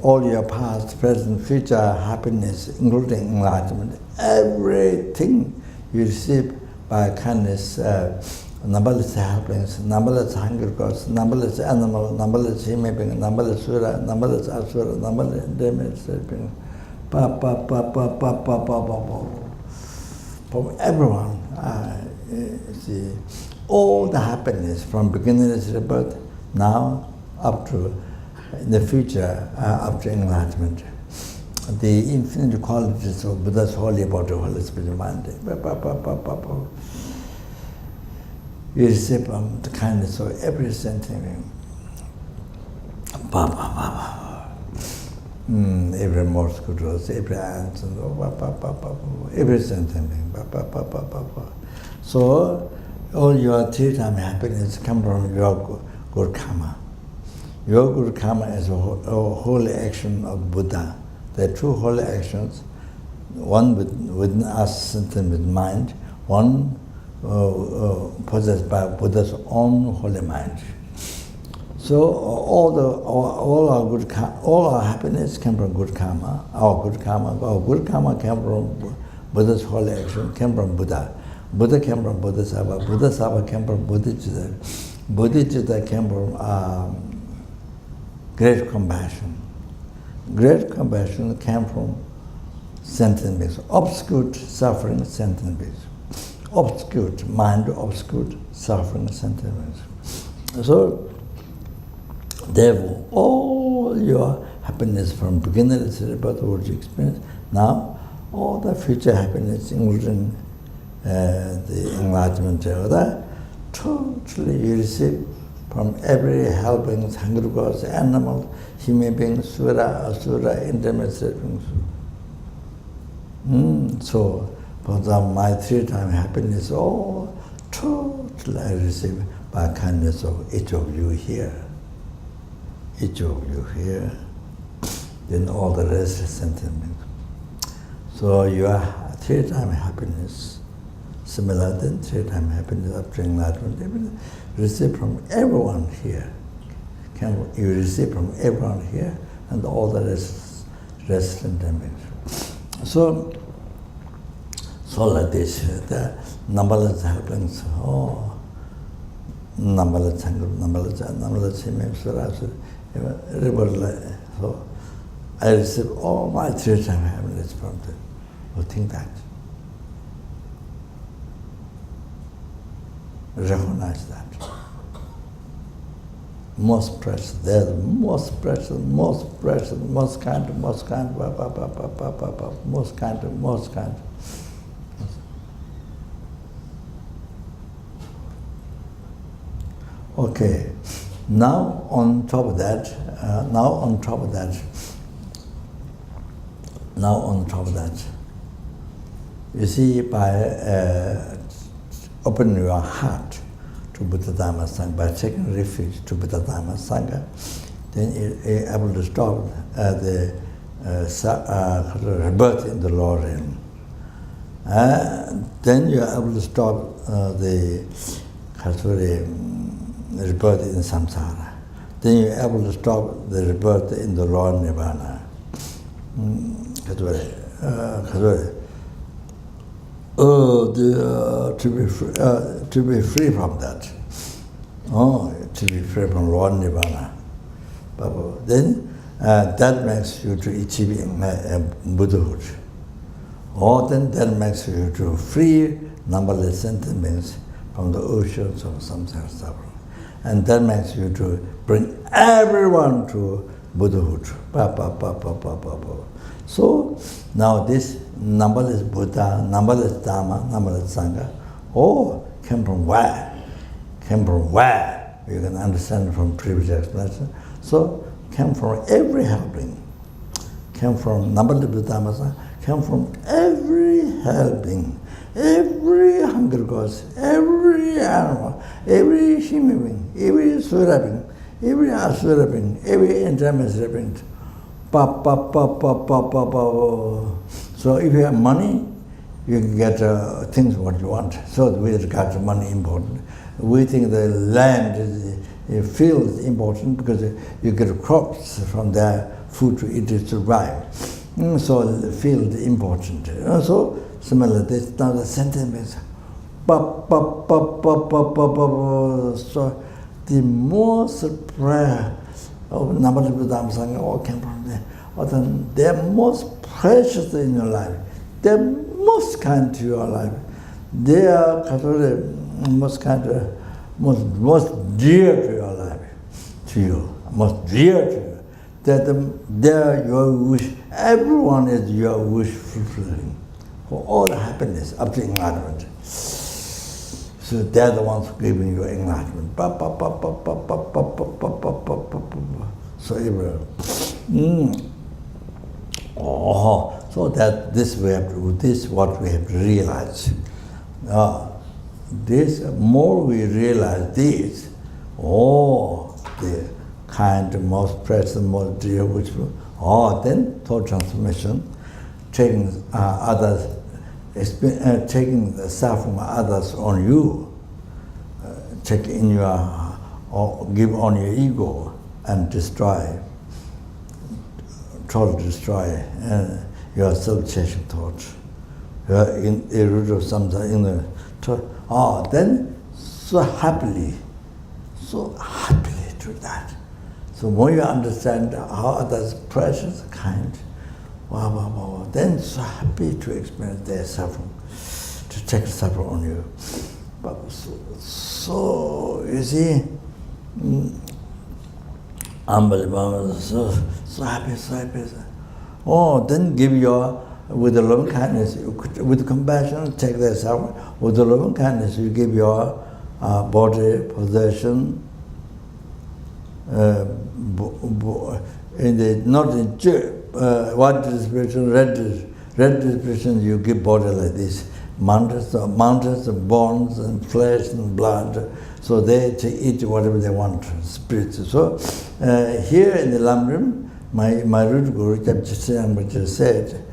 all your past, present, future happiness, including enlightenment, everything you receive by kindness, numberless helplings, numberless hungry gods, numberless animal, numberless human being, numberless sura, numberless asura, numberless damaged being, from everyone. See, all the happiness from beginning of the birth, now up to in the future, up to enlightenment. The infinite qualities of Buddha's holy body, holy spirit mind. You receive the kindness of every sentient being. Every mosquito, every ant, every sentient being. So, all your three-time happiness come from your good karma. Your good karma is a holy action of Buddha. The two holy actions, one within us, sentient with mind, one possessed by Buddha's own holy mind. So all our happiness came from good karma. Our good karma came from Buddha's holy action, came from Buddha. Buddha came from Bodhisattva. Bodhisattva came from Bodhicitta. Bodhicitta came from great compassion. Great compassion came from sentient beings. Obscured suffering sentient beings. Obscured mind, obscured suffering sentient beings. So, therefore, all your happiness from beginning to the birth what you experience, now all the future happiness, including the enlightenment, totally you receive from every helping, hungry gods, animal, human beings, sura, asura, intermediate beings. So, for example, my three-time happiness, all totally I receive by kindness of each of you here. Each of you here, then all the rest is sentient beings. So your three-time happiness, similar than three-time happiness up to enlightenment, receive from everyone here. You receive from everyone here, and all the rest sentient beings. So like this, the numberless helplings, numberless human beings, so I receive all my three-time happiness from them. Who think that? Recognize that. Most precious, they're the most precious, most kind. Okay. Now on top of that, you see, by opening your heart to Buddha Dhamma Sangha, by taking refuge to Buddha Dhamma Sangha, then you're able to stop the rebirth in the lower realm. Then you're able to stop the rebirth in samsara. Then you're able to stop the rebirth in the Lord Nirvana. To be free from that. To be free from Lord Nirvana. Then that makes you to achieving Buddhahood. Or then that makes you to free numberless sentient beings from the oceans of samsara suffering. And that makes you to bring everyone to Buddhahood. So now this numberless Buddha, numberless Dhamma, numberless Sangha, all came from where? Came from where? You can understand from previous explanation. So came from every helping. Came from numberless Buddha, Dhamma, Sangha, came from every helping. Every hungry ghost, every animal, every human being, every sura being, every asura being, every intermediate being. So if you have money, you can get things what you want. So we regard money important. We think the land Field is important because you get crops from there, food to eat to survive. So the field is important. So similar, this now the sentence means so the most prayer of number of them sang all came from there. They're most precious in your life. They're most kind to your life. They are most kind, most dear to your life, to you, most dear to you. They're your wish. Everyone is your wish fulfilling for all the happiness up to enlightenment. So they're the ones giving you enlightenment. So everywhere. So that this we have to, this is what we have to realize. This more we realize this, the kind, most precious, most dear, which then thought transformation, taking others, taking the suffering of others on you, take in your, or give on your ego and destroy, try to destroy your self-chasing thoughts. In the root of something in the then so happily do that. So when you understand how others precious, kind, then so happy to experience their suffering, to take suffering on you. But so you see, unbelievable, so happy. Then give your, with the loving kindness, with compassion, take their suffering. With the loving kindness, you give your body, possession, in the not in white distribution, red distribution, you give body like this. Mountains of bones and flesh and blood, so they eat whatever they want, spirits. So here in the Lamrim, my root guru, Japji said,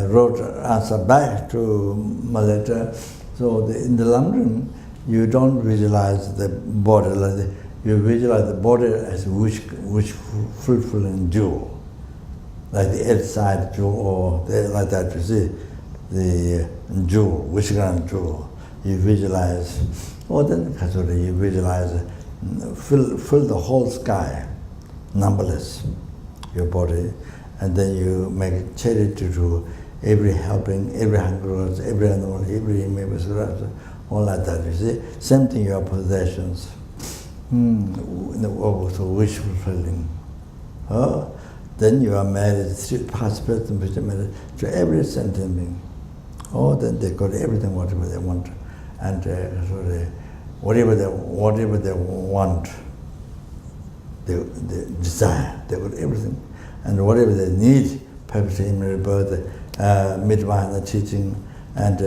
wrote answer back to my letter. So in the Lamrim, you don't visualize the body like that. You visualize the body as wish fulfilling jewel, like the outside jewel, or like that. You see the jewel, wish grand jewel. You visualize, then you visualize, fill the whole sky, numberless, your body, and then you make charity to every helping, every hungry, every animal, every maybe all like that. You see, same thing. Your possessions. So wish fulfilling. Then you are married, past, present, future married to every sentient being. Then they got everything, whatever they want, and whatever they want, they desire. They got everything, and whatever they need, perfect human birth, midwife teaching, and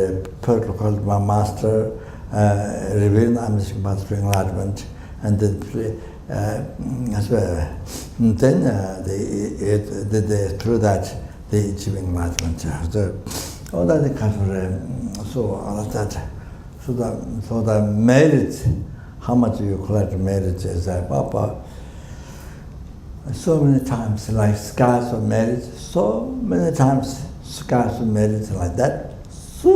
perfect called my master, revealing the amazing path to enlightenment. And then as well, then they through that they achieve enlightenment. All that kind of so all of that, so the merit, how much you collect merit is that Papa. So many times, like scars of merit. So many times, scars of merit like that. So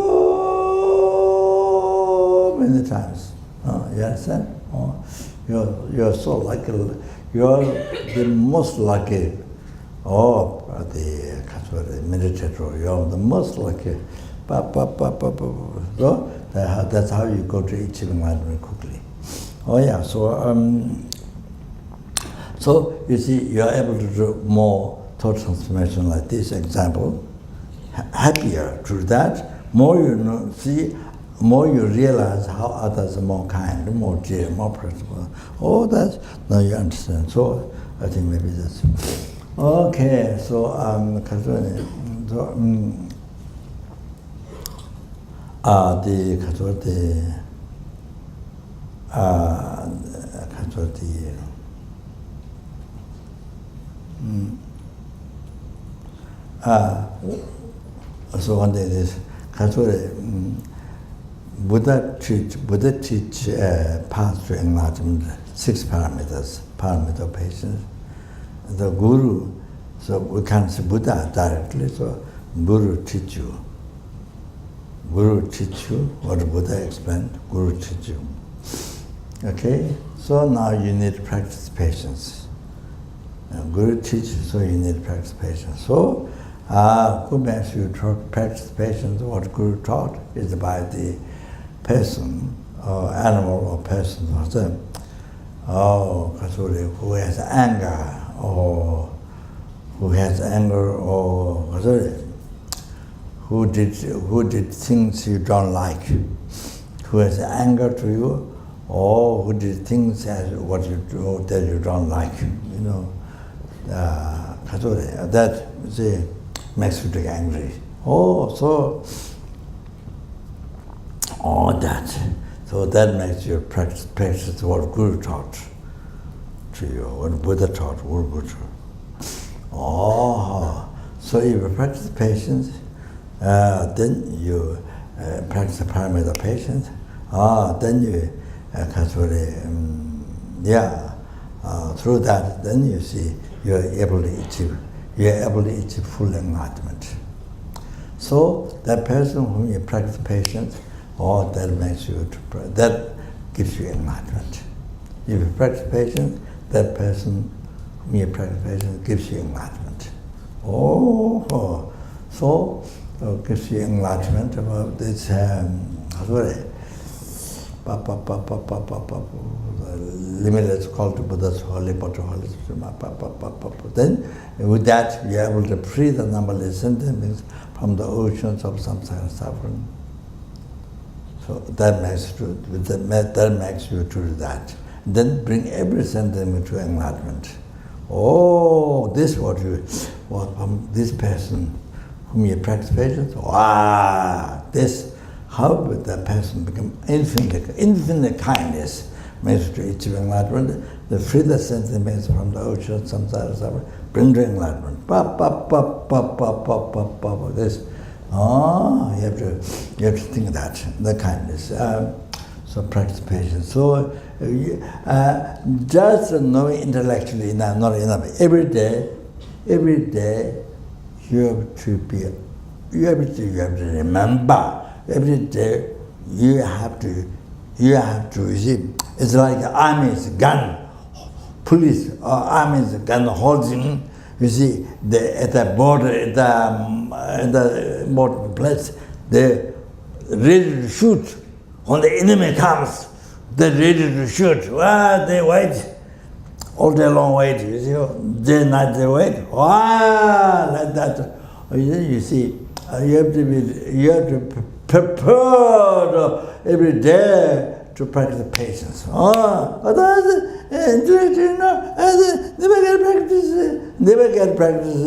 many times. You understand? You're so lucky. You're the most lucky. The meditator. You're the most lucky. So that's how you go to achieve enlightenment quickly. So you see, you are able to do more thought transformation like this example. Happier through that. More you see. More you realize how others are more kind, more dear, more personal. That's now you understand. So I think maybe that's okay. So so one day this Buddha teach path to enlightenment, 6 paramitas, paramita patience. The Guru, so we can't say Buddha directly, so Guru teach you. Guru teach you what Buddha explained, Guru teach you. Okay, so now you need to practice patience. Guru teaches, so you need to practice patience. So, who makes you practice patience? What Guru taught is by the person, or animal, or person, who has anger, or who did things you don't like, who has anger to you, or who did things as what you do that you don't like, that makes you get angry. So that makes you practice what Guru taught to you, what Buddha taught, what Guru taught. So if you practice patience, then you practice the paramita patience. Then you through that, then you see you're able to achieve full enlightenment. So that person whom you practice patience, that gives you enlightenment. If you practice patience, that person whom you practice patience gives you enlightenment. So gives you enlightenment about this. Limitless call to Buddha's holy, but holy. Then, with that, we are able to free the numberless sentient beings from the oceans of samsara suffering. So that makes you to do that. Then bring every sentient being to enlightenment. This this person whom you practice patience. How would that person become infinite kindness, makes to achieve enlightenment, the free the sentient beings from the ocean, samsara suffering, bring to enlightenment. This. You have to think of that, the kindness. So practice patience. So just knowing intellectually not enough. Every day, you have to remember. Every day, you have to, you see, it's like the army's gun, police or army's gun holding, you see, at the border, at the border place, they're ready to shoot. When the enemy comes, they're ready to shoot. They wait, all day long wait, you see, day and night they wait. Like that. You see, you have to prepare every day to practice patience. Never get practice.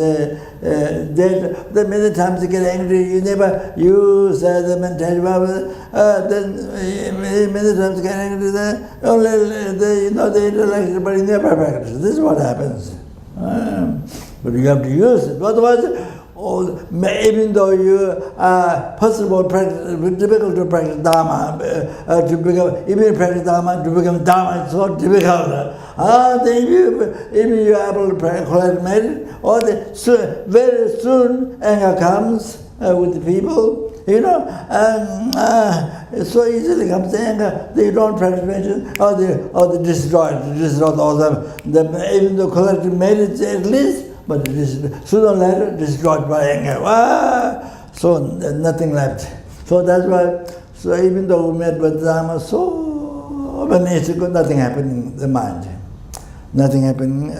Then many times you get angry, you never use the mentality. Then many times you get angry, only the intellect, but you never practice. This is what happens. But you have to use it. Otherwise, even though you possible practice, difficult to practice Dharma, to become Dharma is so difficult. Then if you are able to collect merit, very soon anger comes with the people, so easily comes the anger. They don't practice meditation, or they destroy all them. Even though collecting merit at least. But it is sooner or later destroyed by anger. So nothing left. So that's why. So even though we met with Dharma, so many years ago, nothing happened in the mind. Nothing happened.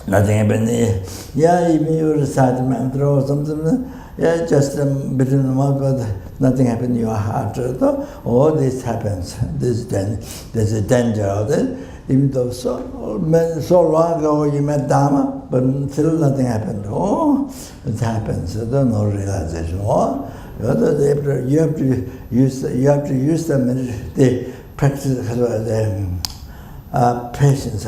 Nothing happened. Even you recite a mantra or something. Just between the mouth, but nothing happened in your heart. This happens. There's a danger of it. Even though so long ago you met Dharma, but still nothing happened. It happens. There's no realization. You have to use the practice, patience.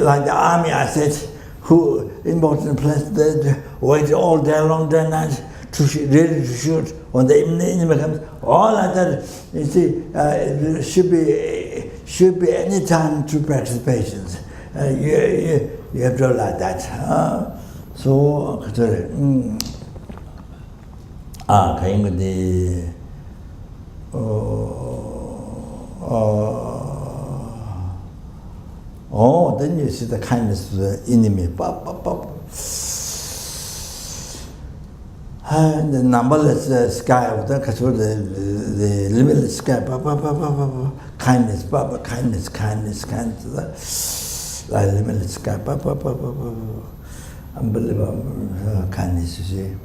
Like the army, I said, who important place wait all day long, day night, ready to shoot. When the enemy comes, all of that, you see, should be any time to practice patience. You have to like that. So, then you see the kindness of the enemy. And the numberless sky of the limitless sky. Kindness, kindness. Like limitless sky. Unbelievable kindness, you see.